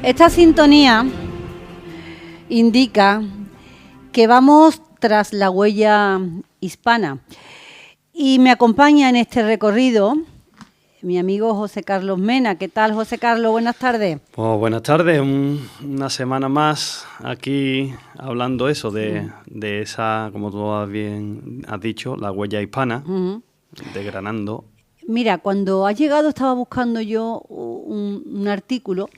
Esta sintonía indica que vamos tras la huella hispana y me acompaña en este recorrido mi amigo José Carlos Mena. ¿Qué tal, José Carlos? Buenas tardes. Pues buenas tardes, una semana más aquí hablando eso de esa, como tú bien has dicho, la huella hispana, desgranando. Mira, cuando has llegado estaba buscando yo un artículo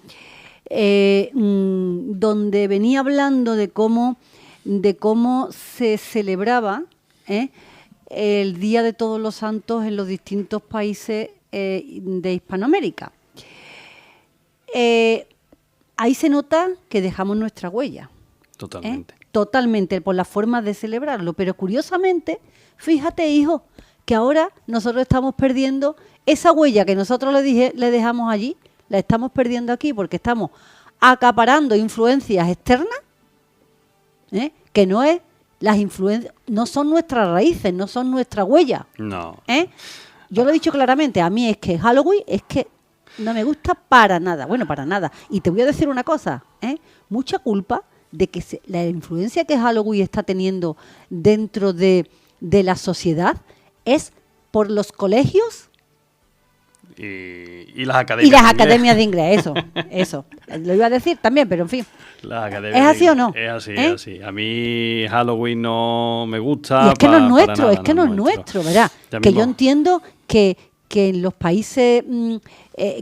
donde venía hablando de cómo se celebraba el Día de Todos los Santos en los distintos países de Hispanoamérica. Ahí se nota que dejamos nuestra huella. Totalmente. Totalmente, por la forma de celebrarlo. Pero curiosamente, fíjate, hijo, que ahora nosotros estamos perdiendo esa huella que nosotros le dejamos allí, la estamos perdiendo aquí porque estamos acaparando influencias externas, que no es las influencias, no son nuestras raíces, no son nuestra huella. No. Yo lo he dicho claramente, a mí es que Halloween es que no me gusta para nada, bueno, para nada. Y te voy a decir una cosa, mucha culpa de que la influencia que Halloween está teniendo dentro de la sociedad es por los colegios y las academias. Y las academias de inglés, eso. Lo iba a decir también, pero en fin. ¿Es así o no? Es así, es así. A mí Halloween no me gusta. Y es que no es nuestro, nada, es que no es nuestro, ¿verdad? Que yo entiendo que en los países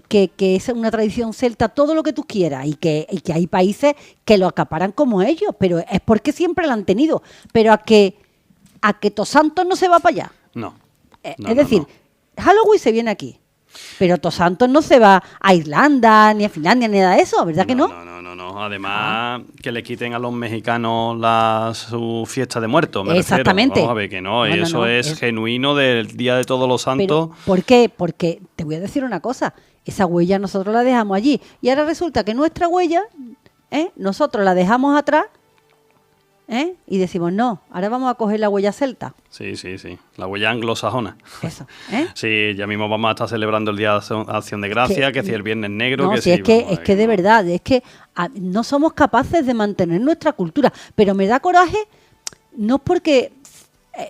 que es una tradición celta, todo lo que tú quieras, y que hay países que lo acaparan como ellos, pero es porque siempre lo han tenido. Pero a que Tosantos no se va para allá. No. Es decir, Halloween se viene aquí. Pero Tosantos no se va a Irlanda, ni a Finlandia, ni nada de eso, ¿verdad que no? No. Además, que le quiten a los mexicanos su fiesta de muertos, me Exactamente. refiero. Vamos a ver que no, eso es genuino del Día de Todos los Santos. Pero, ¿por qué? Porque te voy a decir una cosa, esa huella nosotros la dejamos allí. Y ahora resulta que nuestra huella, nosotros la dejamos atrás, y decimos, no, ahora vamos a coger la huella celta. Sí, la huella anglosajona. Eso, Sí, ya mismo vamos a estar celebrando el Día de Acción de Gracia, que si el Viernes Negro... No, que si es que de verdad, es que no somos capaces de mantener nuestra cultura, pero me da coraje, no porque,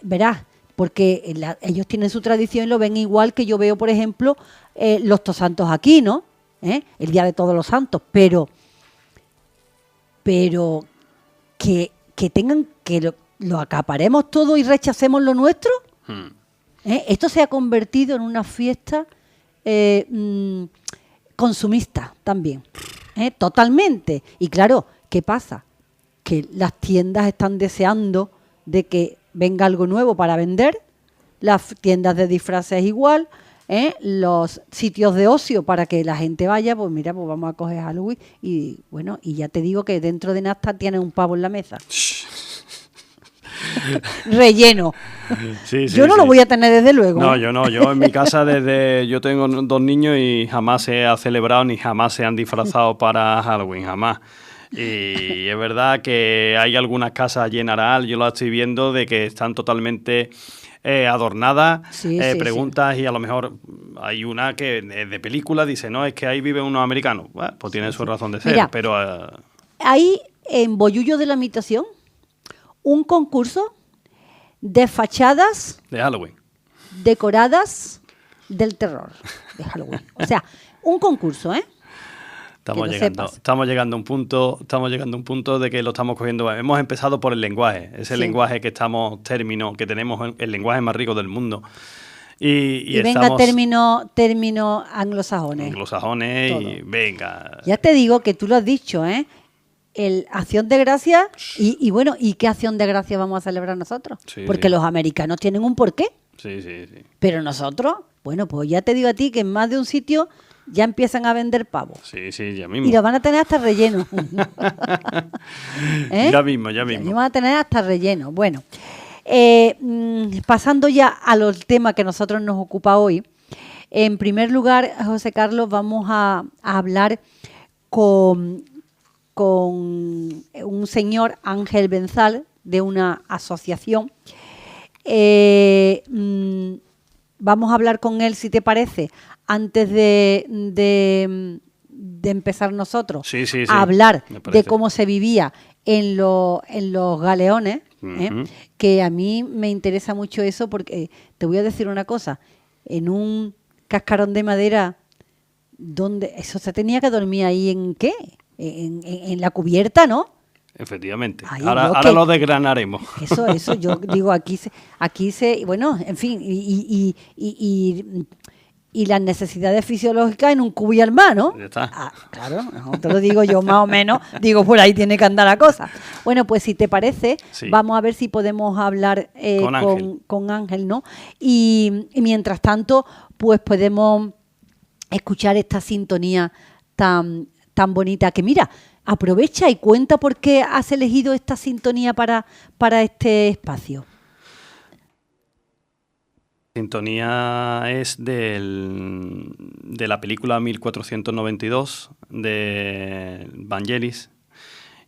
verás, porque ellos tienen su tradición y lo ven igual que yo veo, por ejemplo, los Tosantos aquí, ¿no? El Día de Todos los Santos, pero que tengan que lo acaparemos todo y rechacemos lo nuestro. Esto se ha convertido en una fiesta consumista también, totalmente. Y claro, ¿qué pasa? Que las tiendas están deseando de que venga algo nuevo para vender, las tiendas de disfraces igual, los sitios de ocio para que la gente vaya, pues mira, pues vamos a coger Halloween y bueno, y ya te digo que dentro de Nasta tiene un pavo en la mesa. Relleno. Yo no lo voy a tener desde luego. No, yo en mi casa yo tengo 2 niños y jamás se ha celebrado ni jamás se han disfrazado para Halloween, jamás. Y es verdad que hay algunas casas allí en Aral, yo lo estoy viendo, de que están totalmente adornadas, preguntas y a lo mejor hay una que es de película, dice, no, es que ahí viven unos americanos. Bueno, pues tiene su razón de ser. Mira, pero hay en Bollullo de la Imitación un concurso de fachadas de Halloween decoradas del terror de Halloween. O sea, un concurso, Estamos llegando a un punto de que lo estamos cogiendo. Hemos empezado por el lenguaje, ese lenguaje que que tenemos el lenguaje más rico del mundo. Y venga, término anglosajones. Anglosajones todo. Y venga. Ya te digo que tú lo has dicho, el Acción de Gracia y bueno, ¿y qué Acción de Gracia vamos a celebrar nosotros? Porque los americanos tienen un porqué. Sí. Pero nosotros, bueno, pues ya te digo a ti que en más de un sitio ya empiezan a vender pavos. Sí, ya mismo. Y lo van a tener hasta relleno. Ya mismo. Ya van a tener hasta relleno. Bueno, pasando ya a los temas que nosotros nos ocupa hoy. En primer lugar, José Carlos, vamos a hablar con un señor, Ángel Benzal, de una asociación. Vamos a hablar con él, si te parece, antes de de empezar nosotros Sí, sí, sí, a hablar me parece. de cómo se vivía en los galeones, Ujú. que a mí me interesa mucho eso porque te voy a decir una cosa, en un cascarón de madera, donde eso se tenía que dormir ahí en qué, en la cubierta, ¿no? Efectivamente. Ay, Ahora lo desgranaremos. eso, yo digo, aquí se, bueno, en fin, y las necesidades fisiológicas en un cubo y al mar, ¿no? Ya está. Ah, claro, no te lo digo yo más o menos, digo, por ahí tiene que andar la cosa. Bueno, pues si te parece, Sí. vamos a ver si podemos hablar Con Ángel. con Ángel, ¿no? Y mientras tanto, pues podemos escuchar esta sintonía tan bonita que, mira, aprovecha y cuenta por qué has elegido esta sintonía para este espacio. Sintonía es de la película 1492 de Vangelis,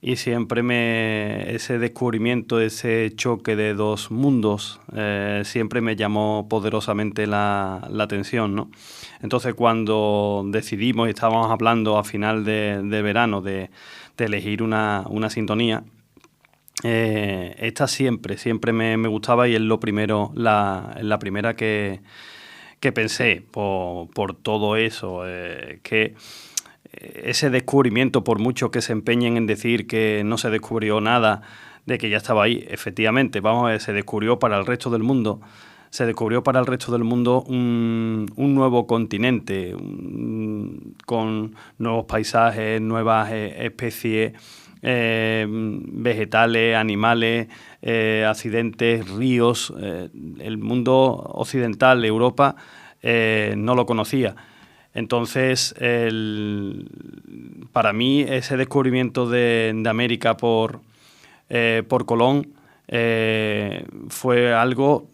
y siempre ese descubrimiento, ese choque de dos mundos, siempre me llamó poderosamente la atención, ¿no? Entonces, cuando decidimos, y estábamos hablando a final de verano de elegir una sintonía, esta siempre me gustaba, y es la primera que pensé por todo eso, que ese descubrimiento, por mucho que se empeñen en decir que no se descubrió nada, de que ya estaba ahí, efectivamente, vamos a ver, se descubrió para el resto del mundo. Se descubrió para el resto del mundo un nuevo continente, con nuevos paisajes, nuevas especies vegetales, animales, accidentes, ríos. El mundo occidental, Europa, no lo conocía. Entonces, para mí, ese descubrimiento de América por Colón fue algo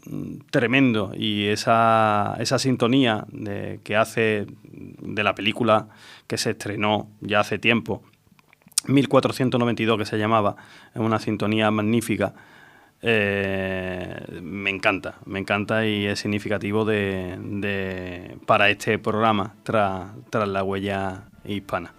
tremendo, y esa sintonía que hace de la película que se estrenó ya hace tiempo, 1492, que se llamaba, es una sintonía magnífica. Me encanta, y es significativo para este programa tras la huella hispana.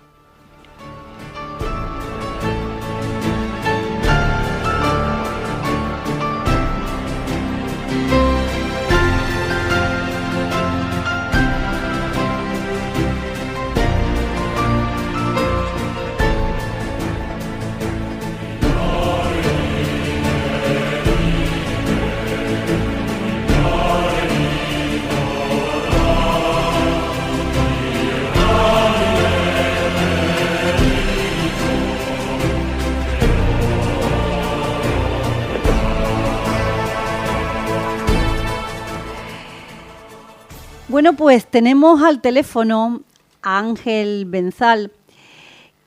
Bueno, pues tenemos al teléfono a Ángel Benzal,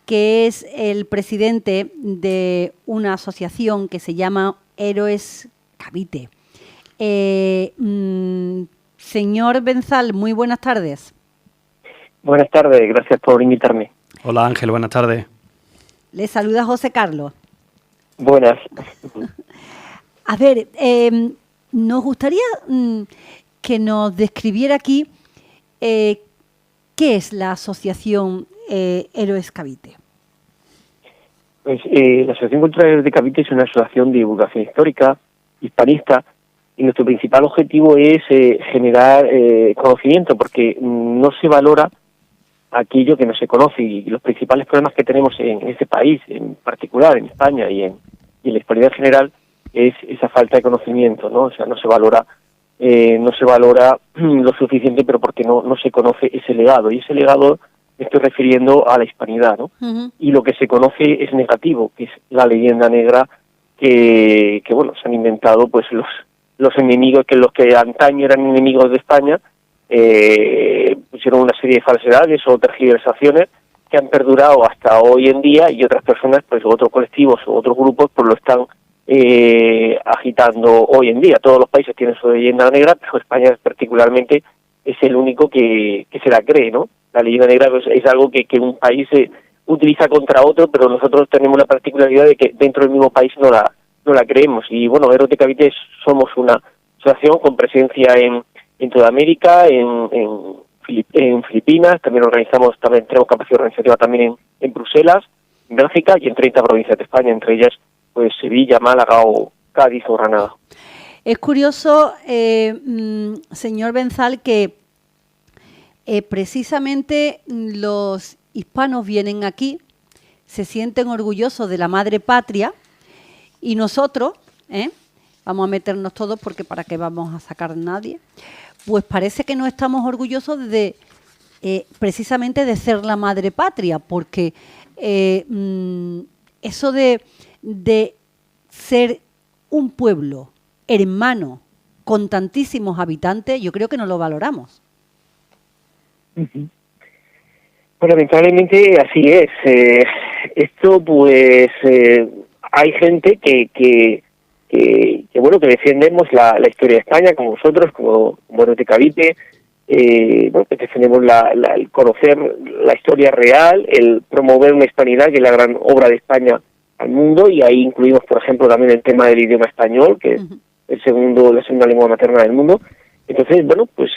que es el presidente de una asociación que se llama Héroes Cavite. Señor Benzal, muy buenas tardes. Buenas tardes, gracias por invitarme. Hola Ángel, buenas tardes. Le saluda José Carlos. Buenas. A ver, nos gustaría que nos describiera aquí qué es la asociación Héroes Cavite. Pues la Asociación Cultural Héroes de Cavite es una asociación de divulgación histórica, hispanista, y nuestro principal objetivo es generar conocimiento, porque no se valora aquello que no se conoce, y los principales problemas que tenemos en este país, en particular en España y en la hispanidad en general, es esa falta de conocimiento, ¿no? O sea, no se valora lo suficiente, pero porque no se conoce ese legado, y ese legado me estoy refiriendo a la hispanidad, ¿no? Uh-huh. Y lo que se conoce es negativo, que es la leyenda negra que bueno, se han inventado pues los enemigos, que los que antaño eran enemigos de España pusieron una serie de falsedades o tergiversaciones que han perdurado hasta hoy en día, y otras personas, pues otros colectivos o otros grupos, pues lo están agitando hoy en día. Todos los países tienen su leyenda negra, pero España particularmente es el único que se la cree, ¿no? La leyenda negra pues, es algo que un país utiliza contra otro, pero nosotros tenemos la particularidad de que dentro del mismo país no la creemos. Y bueno, Héroes de Cavite somos una asociación con presencia en toda América, en en Filipinas, también tenemos capacidad organizativa también en Bruselas, en Bélgica y en 30 provincias de España, entre ellas pues Sevilla, Málaga o Cádiz o Granada. Es curioso, señor Benzal, que precisamente los hispanos vienen aquí, se sienten orgullosos de la madre patria y nosotros, vamos a meternos todos porque para qué vamos a sacar a nadie, pues parece que no estamos orgullosos de precisamente de ser la madre patria, porque eso de ser un pueblo hermano con tantísimos habitantes, yo creo que no lo valoramos. Uh-huh. Pues lamentablemente así es. Esto pues hay gente que bueno, que defendemos la historia de España, como vosotros, como Buenos de Cavite, bueno, que defendemos el conocer la historia real, el promover una hispanidad, que es la gran obra de España al mundo, y ahí incluimos, por ejemplo, también el tema del idioma español, que es la segunda lengua materna del mundo. Entonces, bueno, pues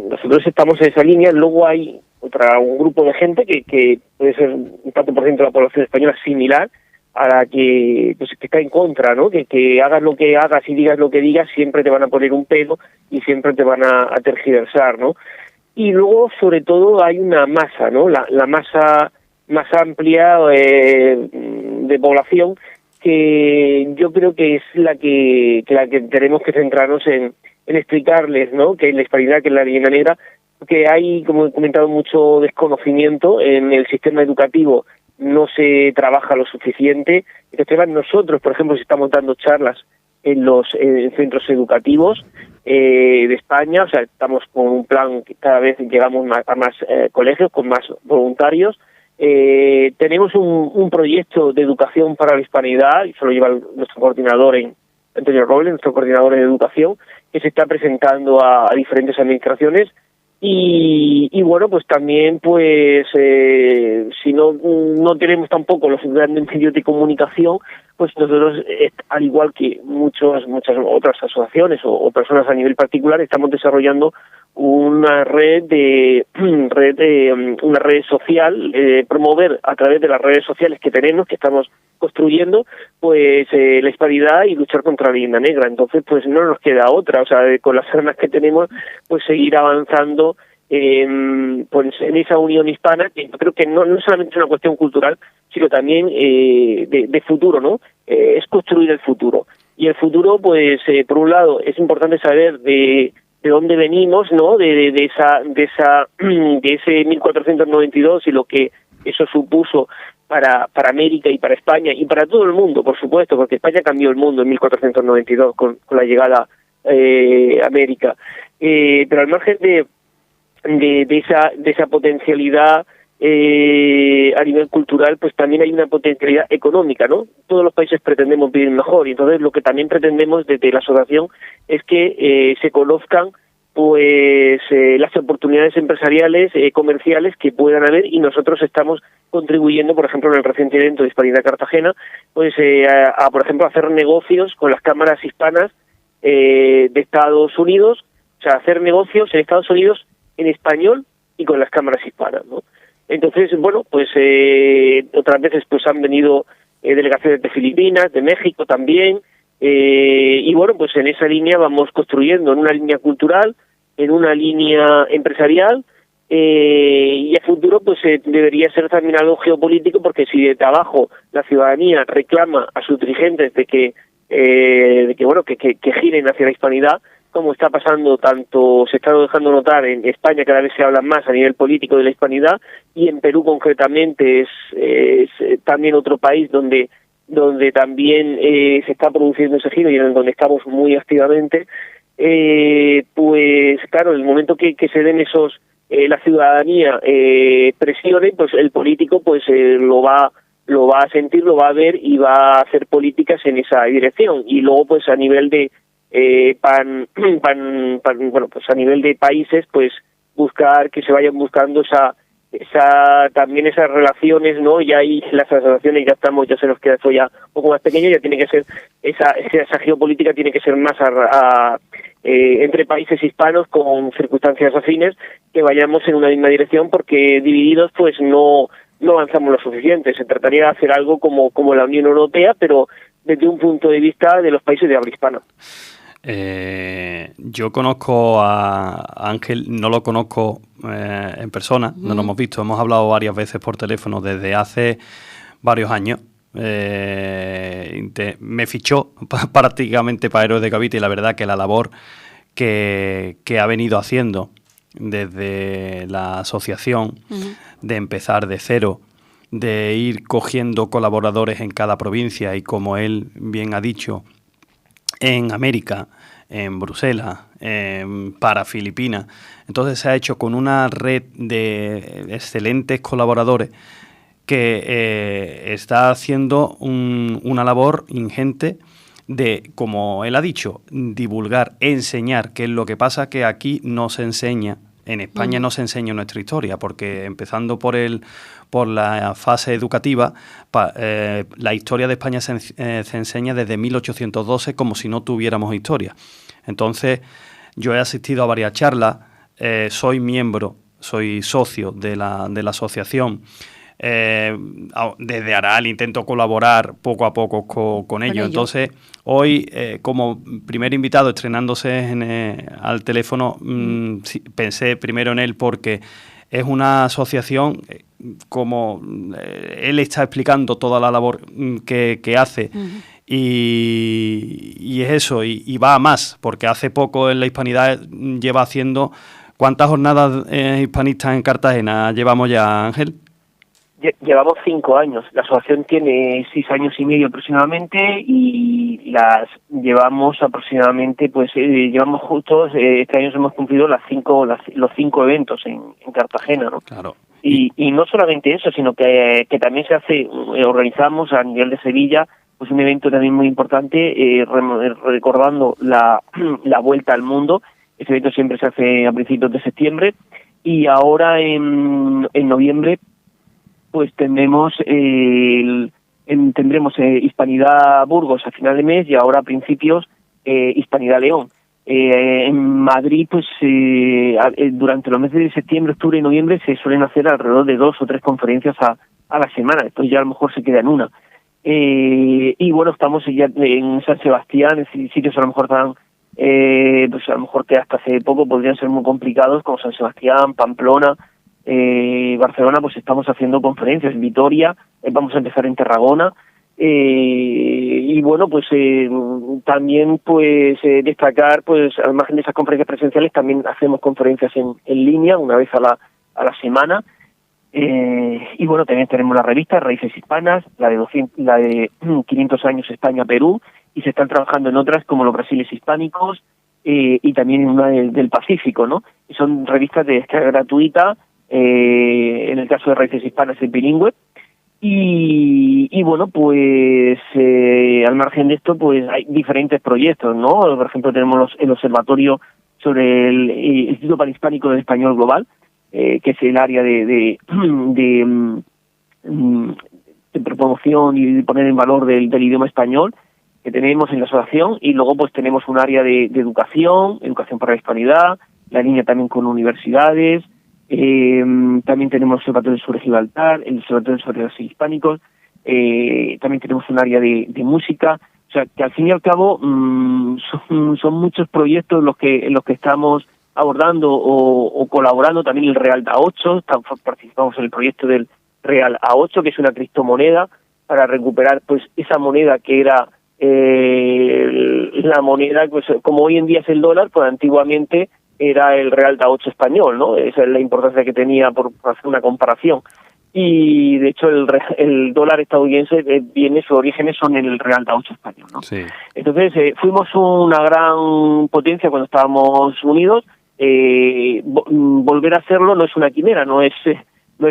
nosotros estamos en esa línea. Luego hay un grupo de gente que puede ser un tanto por ciento de la población española similar a la que pues que está en contra, ¿no? Que hagas lo que hagas y digas lo que digas, siempre te van a poner un pelo y siempre te van a tergiversar, ¿no? Y luego, sobre todo, hay una masa, ¿no? La masa más amplia de población, que yo creo que es la que tenemos que centrarnos en explicarles, ¿no? Que la hispanidad, que es la leyenda negra, que hay, como he comentado, mucho desconocimiento en el sistema educativo, no se trabaja lo suficiente. Entonces, nosotros, por ejemplo, si estamos dando charlas en los centros educativos de España, o sea, estamos con un plan que cada vez llegamos a más colegios, con más voluntarios. Tenemos un proyecto de educación para la hispanidad, y eso lo lleva nuestro coordinador, Antonio Robles, nuestro coordinador en educación, que se está presentando a diferentes administraciones. Y bueno, pues también, pues si no tenemos tampoco los grandes medios de comunicación, pues nosotros, al igual que muchas otras asociaciones o personas a nivel particular, estamos desarrollando una red social, promover a través de las redes sociales que tenemos, que estamos construyendo, pues la hispanidad y luchar contra la leyenda negra. Entonces, pues no nos queda otra, o sea, con las armas que tenemos, pues seguir avanzando pues en esa unión hispana, que yo creo que no solamente es una cuestión cultural, sino también de futuro, ¿no? Es construir el futuro. Y el futuro, pues, por un lado, es importante saber de dónde venimos, ¿no? De ese 1492 y lo que eso supuso para América y para España y para todo el mundo, por supuesto, porque España cambió el mundo en 1492 con la llegada a América. Pero al margen de esa potencialidad a nivel cultural, pues también hay una potencialidad económica, ¿no? Todos los países pretendemos vivir mejor, y entonces lo que también pretendemos desde la asociación es que se conozcan pues las oportunidades empresariales, comerciales que puedan haber, y nosotros estamos contribuyendo, por ejemplo, en el reciente evento de Hispanidad Cartagena, pues por ejemplo, hacer negocios con las cámaras hispanas de Estados Unidos, o sea, hacer negocios en Estados Unidos en español y con las cámaras hispanas, ¿no? Entonces, bueno, pues otras veces pues han venido delegaciones de Filipinas, de México también, y bueno, pues en esa línea vamos construyendo, en una línea cultural, en una línea empresarial, y a futuro pues debería ser también algo geopolítico, porque si de abajo la ciudadanía reclama a sus dirigentes de que giren hacia la hispanidad, como está pasando, se está dejando notar en España, cada vez se habla más a nivel político de la hispanidad, y en Perú concretamente es también otro país donde también se está produciendo ese giro y en donde estamos muy activamente. Pues claro, en el momento que se den esos, la ciudadanía presione, pues el político pues lo va a sentir, lo va a ver y va a hacer políticas en esa dirección. Y luego pues a nivel de pues a nivel de países, pues buscar que se vayan buscando también esas relaciones, ¿no? Ya ahí las asociaciones ya se nos queda eso ya un poco más pequeño, ya tiene que ser esa geopolítica tiene que ser más entre países hispanos con circunstancias afines, que vayamos en una misma dirección, porque divididos pues no avanzamos lo suficiente. Se trataría de hacer algo como la Unión Europea, pero desde un punto de vista de los países de habla hispana. Yo conozco a Ángel, no lo conozco en persona, no lo hemos visto, hemos hablado varias veces por teléfono desde hace varios años. Me fichó prácticamente para Héroes de Cavite, y la verdad que la labor que ha venido haciendo desde la asociación, de empezar de cero, de ir cogiendo colaboradores en cada provincia y, como él bien ha dicho, en América, en Bruselas, para Filipinas. Entonces se ha hecho con una red de excelentes colaboradores que está haciendo una labor ingente de, como él ha dicho, divulgar, enseñar, que es lo que pasa, que aquí no se enseña. En España no se enseña nuestra historia, porque empezando por la fase educativa, la historia de España se enseña desde 1812 como si no tuviéramos historia. Entonces, yo he asistido a varias charlas, soy miembro, soy socio de la asociación. Desde Aral intento colaborar poco a poco con ellos. Entonces, hoy, como primer invitado estrenándose al teléfono, pensé primero en él, porque es una asociación, como él está explicando toda la labor que hace, y es eso, y va a más, porque hace poco en la Hispanidad lleva haciendo... ¿Cuántas jornadas hispanistas en Cartagena llevamos ya, Ángel? Llevamos 5 años. La asociación tiene 6 años y medio aproximadamente, y las llevamos aproximadamente, llevamos justos, este año hemos cumplido los 5 eventos en Cartagena, ¿no? Claro. Y no solamente eso, sino que también organizamos a nivel de Sevilla, pues un evento también muy importante, recordando la vuelta al mundo. Ese evento siempre se hace a principios de septiembre, y ahora en noviembre pues tendremos Hispanidad Burgos a final de mes, y ahora a principios Hispanidad León. En Madrid, pues durante los meses de septiembre, octubre y noviembre se suelen hacer alrededor de 2 o 3 conferencias a la semana. Esto ya a lo mejor se queda en una. Y bueno, estamos ya en San Sebastián, en sitios a lo mejor pues a lo mejor que hasta hace poco podrían ser muy complicados, como San Sebastián, Pamplona, Barcelona. Pues estamos haciendo conferencias. En Vitoria, vamos a empezar en Tarragona, y bueno, pues también pues destacar, pues al margen de esas conferencias presenciales, también hacemos conferencias en línea una vez a la semana. Y bueno, también tenemos la revista Raíces Hispanas, la de 500 años España-Perú, y se están trabajando en otras como los Brasiles Hispánicos, y también en una del Pacífico, ¿no? Y son revistas de descarga gratuita. En el caso de Raíces Hispanas es bilingüe, y bueno, pues al margen de esto, pues hay diferentes proyectos, ¿no? Por ejemplo, tenemos el observatorio sobre el Instituto Panhispánico del Español Global, que es el área de promoción y de poner en valor del idioma español que tenemos en la asociación. Y luego pues tenemos un área de educación para la hispanidad, la línea también con universidades. También tenemos el Observatorio del Sur de Gibraltar, el Observatorio sobre los Hispánicos. También tenemos un área de música. O sea, que al fin y al cabo son muchos proyectos en los que estamos abordando o colaborando. También el Real A8, participamos en el proyecto del Real A8, que es una criptomoneda para recuperar pues esa moneda que era la moneda, pues como hoy en día es el dólar, pues antiguamente era el Real A8 español, ¿no? Esa es la importancia que tenía por hacer una comparación. Y de hecho el dólar estadounidense sus orígenes son en el Real A8 español, ¿no? Sí. Entonces fuimos una gran potencia cuando estábamos unidos. Volver a hacerlo no es una quimera, no es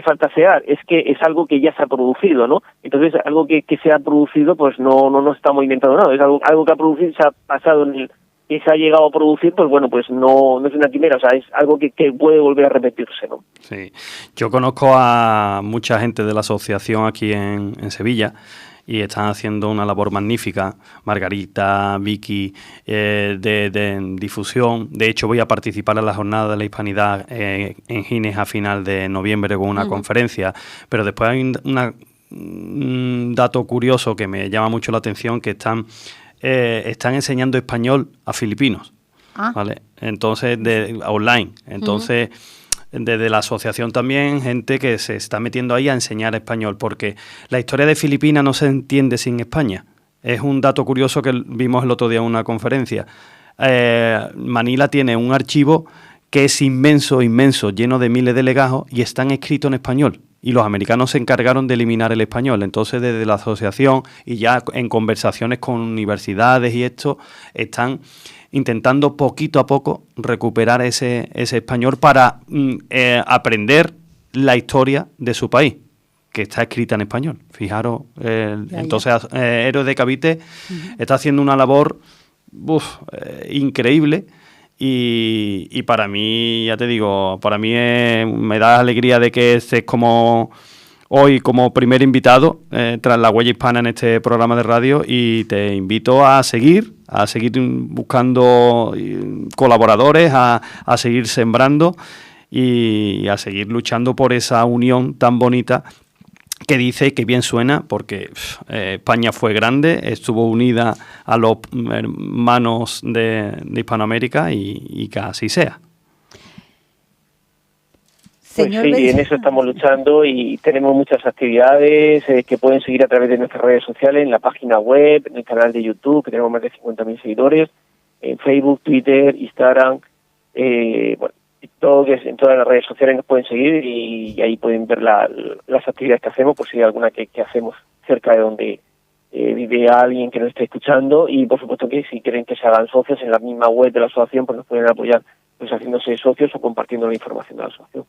fantasear, es que es algo que ya se ha producido, ¿no? Entonces algo que se ha producido, pues no estamos inventando nada, es algo que ha producido, se ha pasado en que se ha llegado a producir, pues bueno, pues no es una quimera, o sea, es algo que puede volver a repetirse, ¿no? Sí, yo conozco a mucha gente de la asociación aquí en Sevilla y están haciendo una labor magnífica, Margarita, Vicky, de difusión. De hecho, voy a participar en la Jornada de la Hispanidad en Gines a final de noviembre con una conferencia, pero después hay un dato curioso que me llama mucho la atención, que están enseñando español a filipinos, ¿vale? Entonces, online. Entonces, desde la asociación también, gente que se está metiendo ahí a enseñar español, porque la historia de Filipinas no se entiende sin España. Es un dato curioso que vimos el otro día en una conferencia. Manila tiene un archivo que es inmenso, lleno de miles de legajos y están escritos en español. Y los americanos se encargaron de eliminar el español. Entonces, desde la asociación y ya en conversaciones con universidades y esto, están intentando poquito a poco recuperar ese español para aprender la historia de su país, que está escrita en español. Fijaros, entonces Héroes de Cavite está haciendo una labor increíble. Y para mí, ya te digo, me da alegría de que estés hoy como primer invitado tras La Huella Hispana en este programa de radio, y te invito a seguir buscando colaboradores, a seguir sembrando y a seguir luchando por esa unión tan bonita que dice que bien suena, porque España fue grande, estuvo unida a los hermanos de Hispanoamérica y que así sea. Pues sí, en eso estamos luchando y tenemos muchas actividades que pueden seguir a través de nuestras redes sociales, en la página web, en el canal de YouTube, que tenemos más de 50.000 seguidores, en Facebook, Twitter, Instagram, TikTok, en todas las redes sociales nos pueden seguir y ahí pueden ver las actividades que hacemos, por si hay alguna que hacemos cerca de donde vive alguien que nos esté escuchando, y por supuesto que si quieren que se hagan socios en la misma web de la asociación, pues nos pueden apoyar pues haciéndose socios o compartiendo la información de la asociación.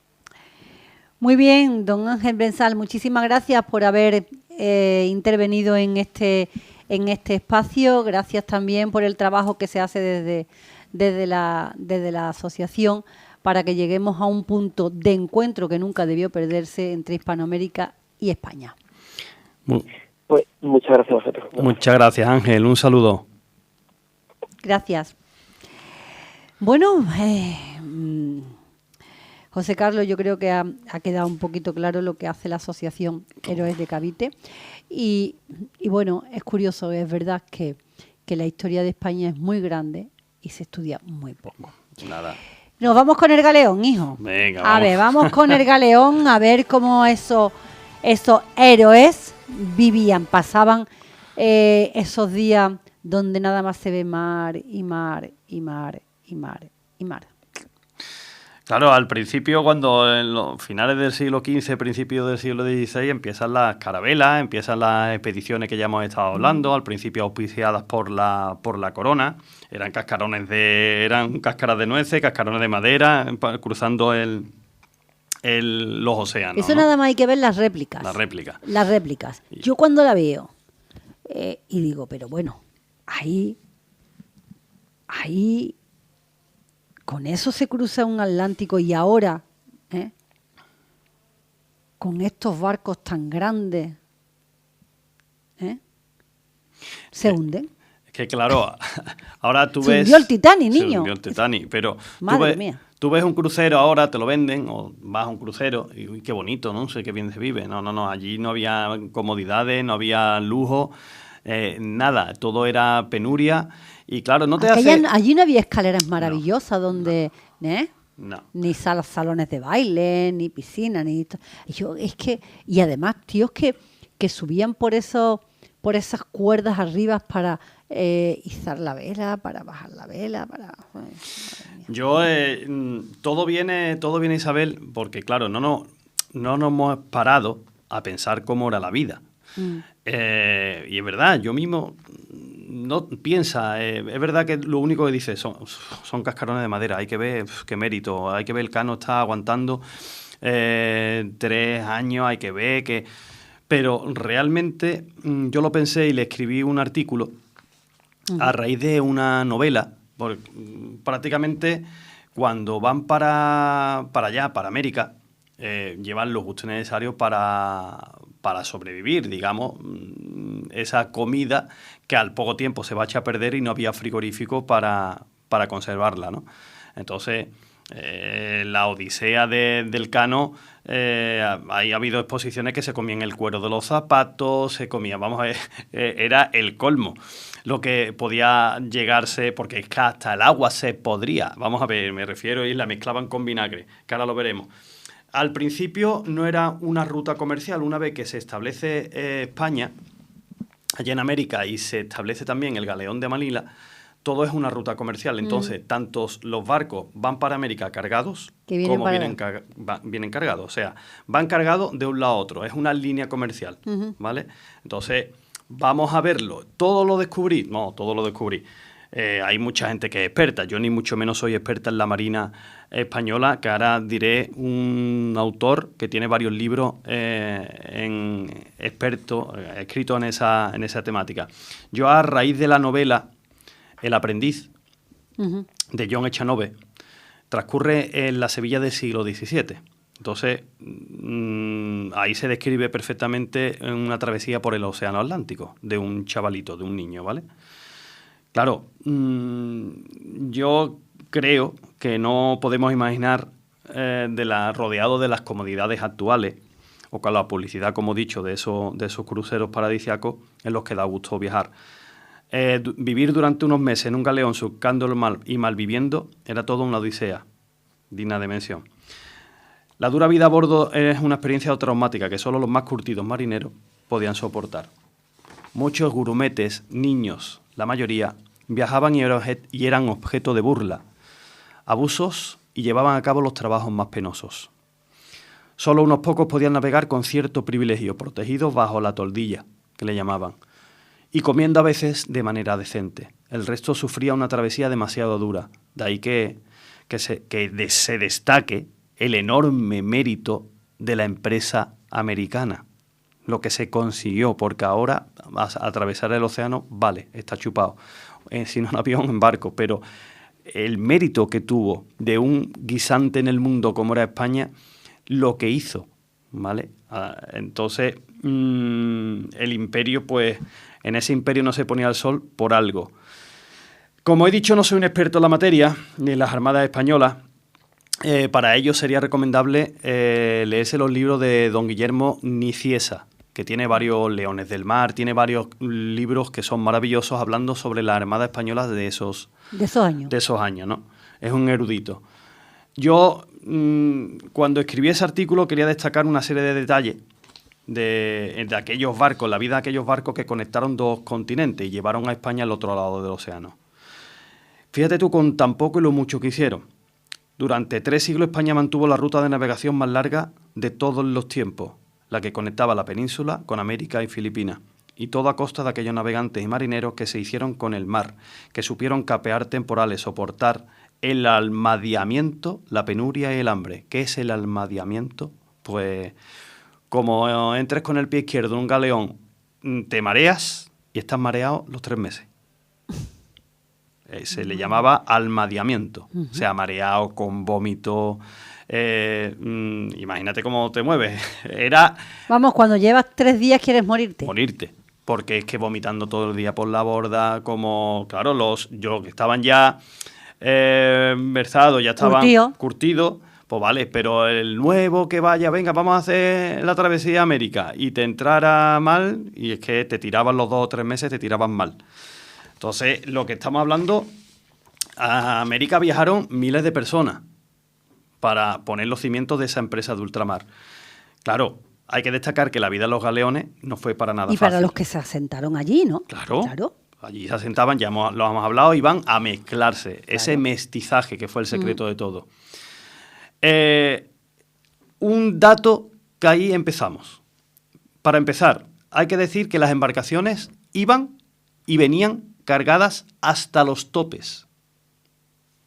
Muy bien, don Ángel Benzal, muchísimas gracias por haber intervenido en este espacio. Gracias también por el trabajo que se hace desde la asociación para que lleguemos a un punto de encuentro que nunca debió perderse entre Hispanoamérica y España. Pues muchas gracias a vosotros. Muchas gracias, Ángel. Un saludo. Gracias. Bueno, José Carlos, yo creo que ha quedado un poquito claro lo que hace la asociación Héroes de Cavite. Y bueno, es curioso, es verdad que la historia de España es muy grande y se estudia muy poco. Nada. Nos vamos con el galeón, hijo. Venga, vamos. A ver, vamos con el galeón, a ver cómo esos héroes vivían, pasaban esos días donde nada más se ve mar y mar y mar y mar y mar. Claro, al principio, cuando en los finales del siglo XV, principios del siglo XVI, empiezan las carabelas, empiezan las expediciones que ya hemos estado hablando, al principio auspiciadas por la corona. Eran cáscaras de nueces, cascarones de madera, cruzando los océanos. Eso, ¿no? Nada más hay que ver las réplicas. Las réplicas. Yo cuando la veo y digo, pero bueno, ahí con eso se cruza un Atlántico, y ahora, con estos barcos tan grandes, se hunden. Es que claro, ahora tú ves... Se hundió el Titanic, niño. Se hundió el Titanic, pero Madre mía. Tú ves un crucero ahora, te lo venden, o vas a un crucero, y uy, qué bonito, ¿no? Sé qué bien se vive. No, allí no había comodidades, no había lujo, nada, todo era penuria. Y claro, allí no había escaleras maravillosas donde... No. Ni salones de baile, ni piscina, ni... Y además, tíos que subían por esas cuerdas arriba para izar la vela, para bajar la vela, para... Yo, todo viene, Isabel, porque claro, no nos hemos parado a pensar cómo era la vida. Y es verdad, yo mismo no piensa, es verdad que lo único que dice son cascarones de madera, hay que ver qué mérito, hay que ver el Cano está aguantando 3 años, hay que ver que... Pero realmente yo lo pensé y le escribí un artículo a raíz de una novela prácticamente cuando van para allá, para América, llevan lo justo y necesario para sobrevivir, digamos, esa comida que al poco tiempo se va a echar a perder y no había frigorífico para conservarla, ¿no? Entonces, la odisea del Cano, ahí ha habido exposiciones que se comían el cuero de los zapatos, se comía, vamos a ver, era el colmo. Lo que podía llegarse, porque es que hasta el agua se podría, vamos a ver, me refiero, y la mezclaban con vinagre, que ahora lo veremos. Al principio no era una ruta comercial. Una vez que se establece España, allá en América, y se establece también el galeón de Manila, todo es una ruta comercial. Entonces, tanto los barcos van para América cargados, como vienen cargados. O sea, van cargados de un lado a otro. Es una línea comercial, ¿vale? Entonces, vamos a verlo. ¿Todo lo descubrí? No, todo lo descubrí. Hay mucha gente que es experta. Yo ni mucho menos soy experta en la Marina española, que ahora diré un autor que tiene varios libros escritos en esa temática. Yo, a raíz de la novela El aprendiz, de John Echanove, transcurre en la Sevilla del siglo XVII. Entonces, ahí se describe perfectamente una travesía por el Océano Atlántico de un chavalito, de un niño, ¿vale? Claro, yo creo que no podemos imaginar rodeado de las comodidades actuales o con la publicidad, como he dicho, de esos cruceros paradisíacos en los que da gusto viajar. Vivir durante unos meses en un galeón surcando el mar y malviviendo era toda una odisea digna de mención. La dura vida a bordo es una experiencia traumática que solo los más curtidos marineros podían soportar. Muchos gurumetes, niños, la mayoría, viajaban y eran objeto de burla, abusos y llevaban a cabo los trabajos más penosos. Solo unos pocos podían navegar con cierto privilegio, protegidos bajo la toldilla, que le llamaban, y comiendo a veces de manera decente. El resto sufría una travesía demasiado dura, de ahí que se destaque el enorme mérito de la empresa americana. Lo que se consiguió, porque ahora atravesar el océano, vale, está chupado. Si no en avión, en barco, pero el mérito que tuvo de un guisante en el mundo como era España, lo que hizo, ¿vale? Entonces, el imperio, pues, en ese imperio no se ponía el sol por algo. Como he dicho, no soy un experto en la materia, ni en las armadas españolas. Para ello sería recomendable leerse los libros de don Guillermo Niciesa, que tiene varios Leones del Mar, tiene varios libros que son maravillosos hablando sobre la Armada Española de esos años, ¿no? Es un erudito. Yo, cuando escribí ese artículo, quería destacar una serie de detalles de aquellos barcos, la vida de aquellos barcos que conectaron dos continentes y llevaron a España al otro lado del océano. Fíjate tú con tan poco y lo mucho que hicieron. Durante 3 siglos España mantuvo la ruta de navegación más larga de todos los tiempos, la que conectaba la península con América y Filipinas, y todo a costa de aquellos navegantes y marineros que se hicieron con el mar, que supieron capear temporales, soportar el almadiamiento, la penuria y el hambre. ¿Qué es el almadiamiento? Pues como entres con el pie izquierdo en un galeón, te mareas y estás mareado los 3 meses. Se le llamaba almadiamiento, o sea, mareado, con vómito. Imagínate cómo te mueves. Vamos, cuando llevas 3 días quieres morirte. Morirte, porque es que vomitando todo el día por la borda, como, claro, yo que estaban ya versados, ya estaban curtidos, pues vale, pero el nuevo que vaya, venga, vamos a hacer la travesía a América, y te entrara mal, y es que te tiraban los 2 o 3 meses, te tiraban mal. Entonces, lo que estamos hablando, a América viajaron miles de personas para poner los cimientos de esa empresa de ultramar. Claro, hay que destacar que la vida de los galeones no fue para nada fácil. Y para los que se asentaron allí, ¿no? Claro. Allí se asentaban, ya lo hemos hablado, y van a mezclarse. Claro. Ese mestizaje que fue el secreto de todo. Un dato que ahí empezamos. Para empezar, hay que decir que las embarcaciones iban y venían cargadas hasta los topes.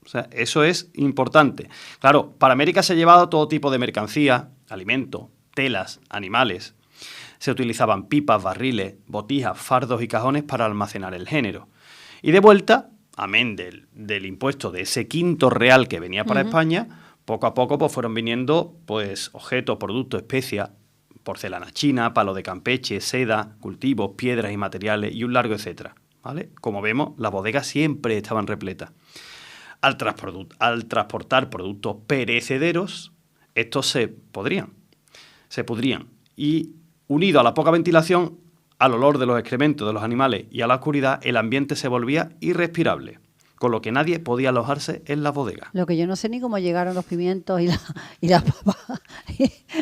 O sea, eso es importante. Claro, para América se ha llevado todo tipo de mercancía, alimento, telas, animales. Se utilizaban pipas, barriles, botijas, fardos y cajones para almacenar el género. Y de vuelta, amén del impuesto de ese quinto real que venía para España, poco a poco pues fueron viniendo pues objetos, productos, especias, porcelana china, palo de Campeche, seda, cultivos, piedras y materiales y un largo etcétera, ¿vale? Como vemos, las bodegas siempre estaban repletas. Al transportar productos perecederos, estos se pudrían. Y unido a la poca ventilación, al olor de los excrementos de los animales y a la oscuridad, el ambiente se volvía irrespirable, con lo que nadie podía alojarse en la bodega. Lo que yo no sé ni cómo llegaron los pimientos y las papas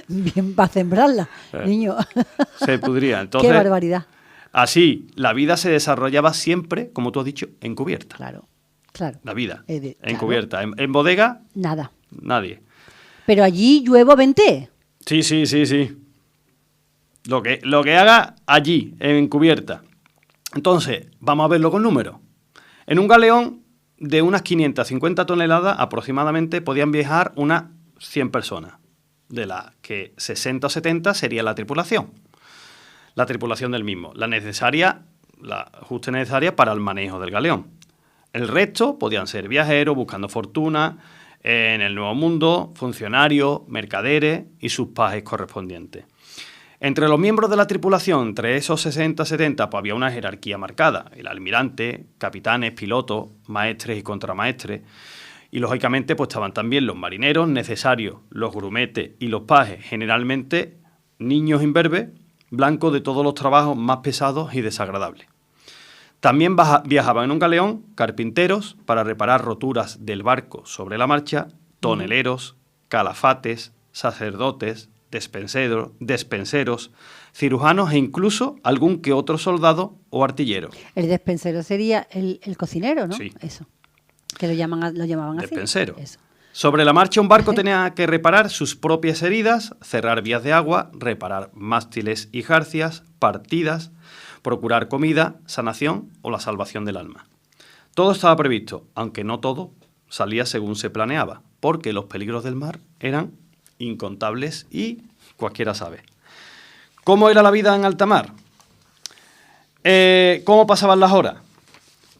bien para sembrarlas, niño. Se pudría. Entonces, qué barbaridad. Así, la vida se desarrollaba siempre, como tú has dicho, encubierta. Claro. La vida. Encubierta. Claro. En bodega, nada. Nadie. Pero allí lluevo venté. Sí. Lo que haga allí, en cubierta. Entonces, vamos a verlo con números. En un galeón de unas 550 toneladas aproximadamente podían viajar unas 100 personas, de las que 60 o 70 sería la tripulación del mismo, la justa necesaria para el manejo del galeón. El resto podían ser viajeros buscando fortuna en el Nuevo Mundo, funcionarios, mercaderes y sus pajes correspondientes. Entre los miembros de la tripulación, entre esos 60-70, pues había una jerarquía marcada. El almirante, capitanes, pilotos, maestres y contramaestres. Y lógicamente pues estaban también los marineros necesarios, los grumetes y los pajes, generalmente niños imberbes, blancos de todos los trabajos más pesados y desagradables. También viajaban en un galeón carpinteros para reparar roturas del barco sobre la marcha, toneleros, calafates, sacerdotes, despenseros, cirujanos e incluso algún que otro soldado o artillero. El despensero sería el cocinero, ¿no? Sí. Eso. Que lo llamaban así. Despensero. Eso. Sobre la marcha un barco tenía que reparar sus propias heridas, cerrar vías de agua, reparar mástiles y jarcias, partidas, procurar comida, sanación o la salvación del alma. Todo estaba previsto, aunque no todo salía según se planeaba, porque los peligros del mar eran incontables y cualquiera sabe. ¿Cómo era la vida en alta mar? ¿Cómo pasaban las horas?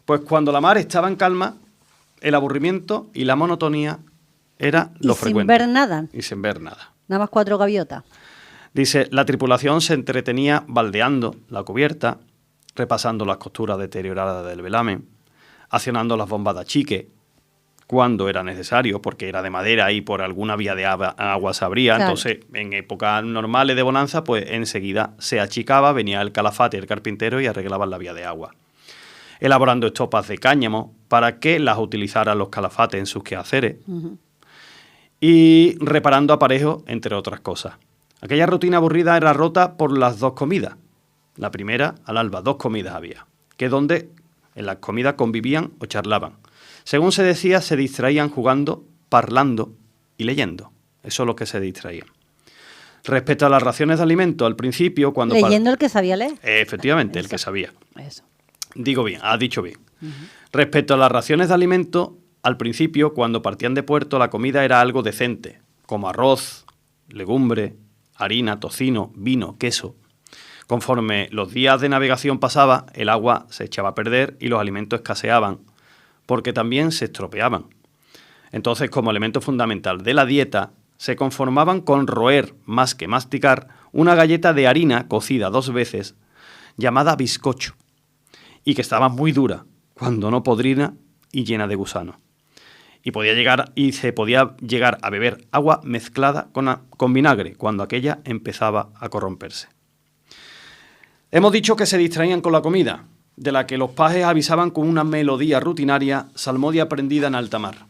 Pues cuando la mar estaba en calma, el aburrimiento y la monotonía era lo frecuente. Y sin ver nada. Nada más 4 gaviotas. Dice, la tripulación se entretenía baldeando la cubierta, repasando las costuras deterioradas del velamen, accionando las bombas de achique, cuando era necesario, porque era de madera y por alguna vía de agua se abría. Claro. Entonces, en épocas normales de bonanza, pues enseguida se achicaba, venía el calafate y el carpintero y arreglaban la vía de agua. Elaborando estopas de cáñamo para que las utilizaran los calafates en sus quehaceres. Y reparando aparejos, entre otras cosas. Aquella rutina aburrida era rota por las 2 comidas. La primera, al alba, 2 comidas había, que donde en las comidas convivían o charlaban. Según se decía, se distraían jugando, parlando y leyendo. Eso es lo que se distraían. Respecto a las raciones de alimento, al principio, cuando... Leyendo el que sabía leer. Efectivamente, Eso. El que sabía. Eso. Digo bien, has dicho bien. Respecto a las raciones de alimento, al principio, cuando partían de puerto, la comida era algo decente, como arroz, legumbre, harina, tocino, vino, queso. Conforme los días de navegación pasaba, el agua se echaba a perder y los alimentos escaseaban, porque también se estropeaban. Entonces, como elemento fundamental de la dieta, se conformaban con roer, más que masticar, una galleta de harina cocida 2 veces, llamada bizcocho, y que estaba muy dura, cuando no podrida y llena de gusanos. Y se podía llegar a beber agua mezclada con vinagre, cuando aquella empezaba a corromperse. Hemos dicho que se distraían con la comida, de la que los pajes avisaban con una melodía rutinaria, salmodia prendida en alta mar.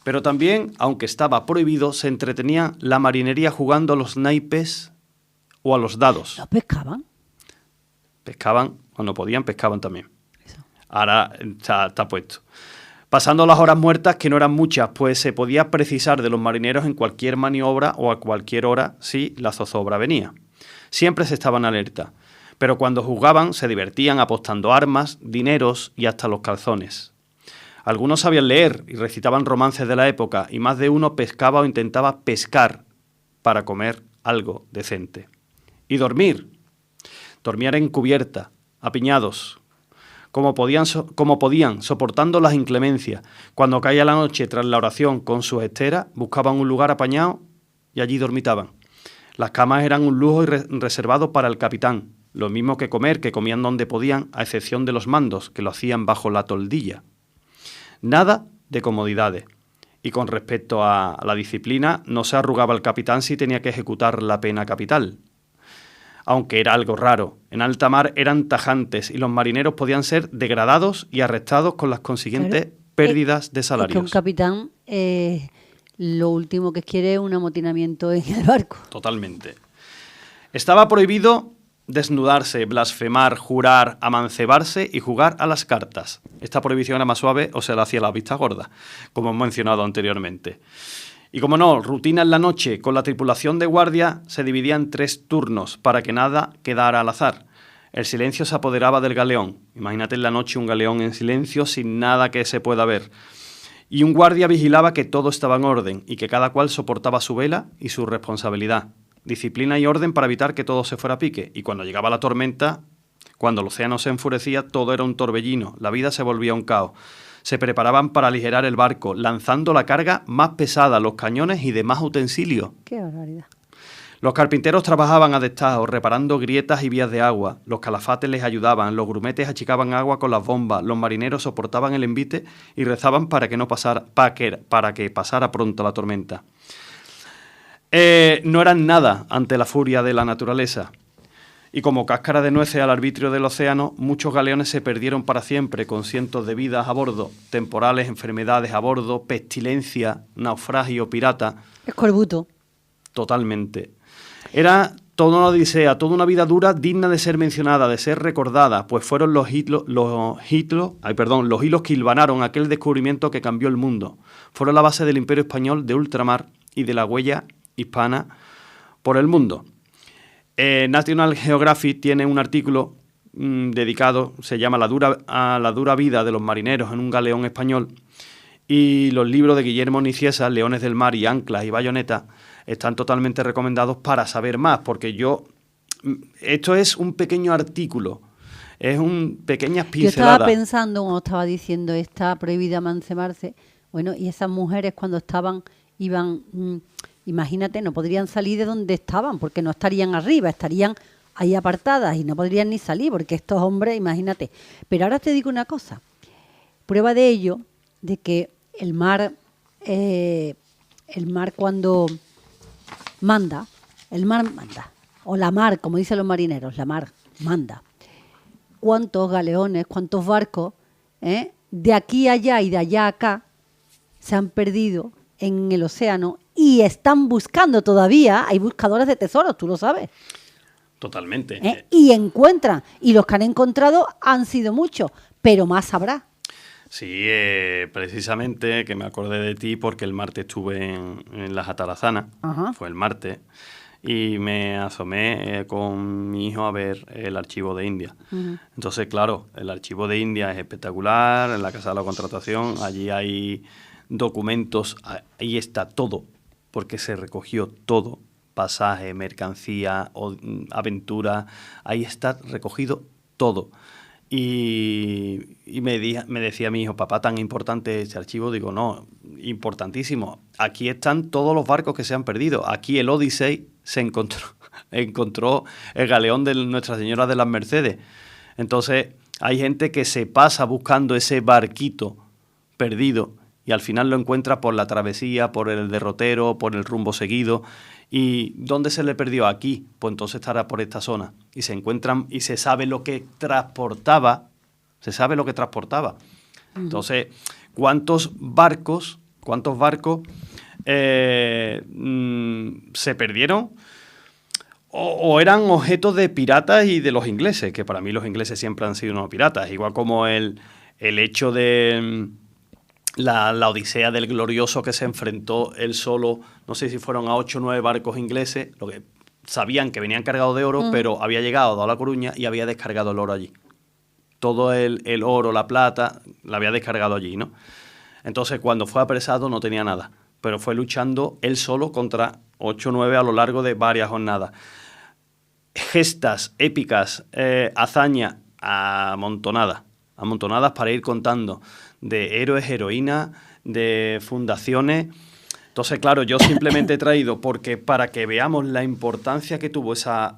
Pero también, aunque estaba prohibido, se entretenía la marinería jugando a los naipes o a los dados. ¿No pescaban? Pescaban, cuando podían, pescaban también. Eso. Ahora está puesto. Pasando las horas muertas, que no eran muchas, pues se podía precisar de los marineros en cualquier maniobra o a cualquier hora si la zozobra venía. Siempre se estaban alerta. Pero cuando jugaban se divertían apostando armas, dineros y hasta los calzones. Algunos sabían leer y recitaban romances de la época y más de uno pescaba o intentaba pescar para comer algo decente. Y dormir. Dormían en cubierta, apiñados, como podían, soportando las inclemencias. Cuando caía la noche, tras la oración con sus esteras, buscaban un lugar apañado y allí dormitaban. Las camas eran un lujo reservado para el capitán, lo mismo que comer, que comían donde podían, a excepción de los mandos, que lo hacían bajo la toldilla. Nada de comodidades. Y con respecto a la disciplina, no se arrugaba el capitán si tenía que ejecutar la pena capital. Aunque era algo raro. En alta mar eran tajantes y los marineros podían ser degradados y arrestados con las consiguientes pérdidas de salarios. Es que un capitán lo último que quiere es un amotinamiento en el barco. Totalmente. Estaba prohibido desnudarse, blasfemar, jurar, amancebarse y jugar a las cartas. Esta prohibición era más suave o se la hacía la vista gorda, como hemos mencionado anteriormente. Y como no, rutina en la noche con la tripulación de guardia se dividía en 3 turnos para que nada quedara al azar. El silencio se apoderaba del galeón. Imagínate en la noche un galeón en silencio sin nada que se pueda ver. Y un guardia vigilaba que todo estaba en orden y que cada cual soportaba su vela y su responsabilidad. Disciplina y orden para evitar que todo se fuera a pique. Y cuando llegaba la tormenta, cuando el océano se enfurecía, todo era un torbellino. La vida se volvía un caos. Se preparaban para aligerar el barco, lanzando la carga más pesada, los cañones y demás utensilios. ¡Qué barbaridad! Los carpinteros trabajaban a destajo, reparando grietas y vías de agua. Los calafates les ayudaban, los grumetes achicaban agua con las bombas, los marineros soportaban el envite y rezaban para que pasara pronto la tormenta. No eran nada ante la furia de la naturaleza. Y como cáscara de nueces al arbitrio del océano, muchos galeones se perdieron para siempre, con cientos de vidas a bordo, temporales, enfermedades a bordo, pestilencia, naufragio, pirata. Escorbuto. Totalmente. Era toda una odisea, toda una vida dura digna de ser mencionada, de ser recordada, pues fueron los hilos que hilvanaron aquel descubrimiento que cambió el mundo. Fueron la base del imperio español de ultramar y de la huella hispana por el mundo. National Geographic tiene un artículo dedicado, se llama a la dura vida de los marineros en un galeón español, y los libros de Guillermo Niciesa, Leones del Mar y Anclas y Bayonetas, están totalmente recomendados para saber más, porque esto es un pequeño artículo, es pequeñas pinceladas. Yo estaba pensando, como estaba diciendo, está prohibida amancebarse, bueno, y esas mujeres cuando iban... Imagínate, no podrían salir de donde estaban porque no estarían arriba, estarían ahí apartadas y no podrían ni salir porque estos hombres, imagínate. Pero ahora te digo una cosa, prueba de ello, de que el mar cuando manda, o la mar, como dicen los marineros, la mar manda. ¿Cuántos galeones, cuántos barcos de aquí a allá y de allá a acá se han perdido en el océano y están buscando todavía? Hay buscadores de tesoros, tú lo sabes. Totalmente. Y encuentran, y los que han encontrado han sido muchos, pero más habrá. Sí, precisamente que me acordé de ti porque el martes estuve en las Atarazanas. Ajá. Fue el martes, y me asomé con mi hijo a ver el archivo de India. Uh-huh. Entonces, claro, el archivo de India es espectacular, en la Casa de la Contratación, allí hay documentos, ahí está todo, porque se recogió todo, pasaje, mercancía, aventura, ahí está recogido todo. Y me decía mi hijo, papá, ¿tan importante este archivo? Digo, no, importantísimo. Aquí están todos los barcos que se han perdido. Aquí el Odyssey se encontró el galeón de Nuestra Señora de las Mercedes. Entonces, hay gente que se pasa buscando ese barquito perdido y al final lo encuentra por la travesía, por el derrotero, por el rumbo seguido. ¿Y dónde se le perdió? Aquí. Pues entonces estará por esta zona. Y se encuentran y se sabe lo que transportaba. Se sabe lo que transportaba. Uh-huh. Entonces, ¿cuántos barcos se perdieron? O eran objetos de piratas y de los ingleses, que para mí los ingleses siempre han sido unos piratas. Igual como el hecho de... La odisea del Glorioso, que se enfrentó él solo, no sé si fueron a 8 o 9 barcos ingleses, lo que sabían que venían cargados de oro, pero había llegado a La Coruña y había descargado el oro allí. Todo el oro, la plata, la había descargado allí, ¿no? Entonces, cuando fue apresado no tenía nada, pero fue luchando él solo contra 8 o 9 a lo largo de varias jornadas. Gestas épicas, hazaña amontonada amontonadas para ir contando, de héroes, heroínas, de fundaciones. Entonces, claro, yo simplemente he traído, porque para que veamos la importancia que tuvo esa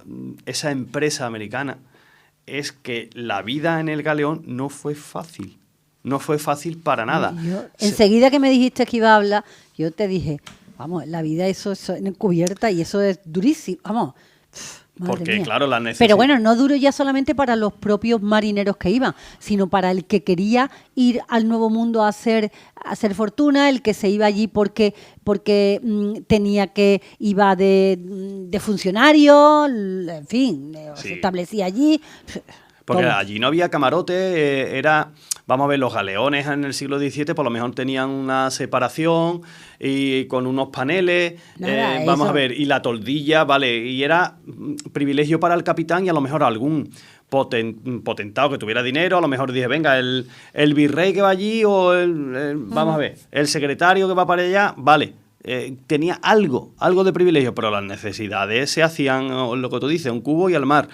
empresa americana, es que la vida en el galeón no fue fácil. No fue fácil para nada. Enseguida que me dijiste que iba a hablar, yo te dije, vamos, la vida eso es encubierta y eso es durísimo, vamos. Porque, claro, la necesidad. Pero bueno, no duro ya solamente para los propios marineros que iban, sino para el que quería ir al Nuevo Mundo a hacer fortuna, el que se iba allí porque iba de funcionario, en fin, se establecía allí. Porque allí no había camarote, vamos a ver, los galeones en el siglo XVII por lo mejor tenían una separación y con unos paneles, vamos a ver, y la toldilla, vale, y era privilegio para el capitán y a lo mejor algún potentado que tuviera dinero, a lo mejor dije, venga, el virrey que va allí o vamos a ver, el secretario que va para allá, vale. Tenía algo de privilegio, pero las necesidades se hacían, lo que tú dices, un cubo y al mar.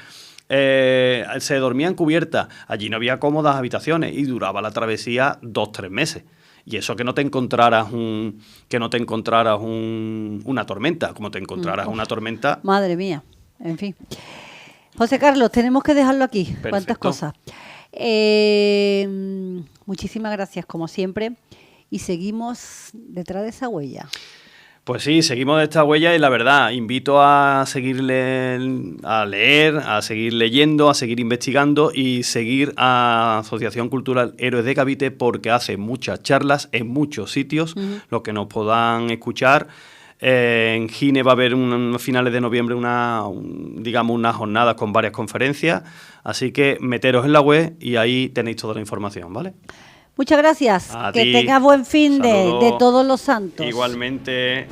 Se dormía en cubierta, allí no había cómodas habitaciones y duraba la travesía 2-3 meses. Y eso que no te encontraras una tormenta, como te encontraras una tormenta. Madre mía, en fin. José Carlos, tenemos que dejarlo aquí. Perfecto. Cuántas cosas. Muchísimas gracias, como siempre. Y seguimos detrás de esa huella. Pues sí, seguimos de esta huella y la verdad, invito a seguirle, a leer, a seguir leyendo, a seguir investigando y seguir a Asociación Cultural Héroes de Cavite porque hace muchas charlas en muchos sitios, los que nos puedan escuchar. En Gine va a haber a finales de noviembre unas jornadas con varias conferencias, así que meteros en la web y ahí tenéis toda la información, ¿vale? Muchas gracias. A que ti. tengas buen fin de Todos los Santos. Igualmente.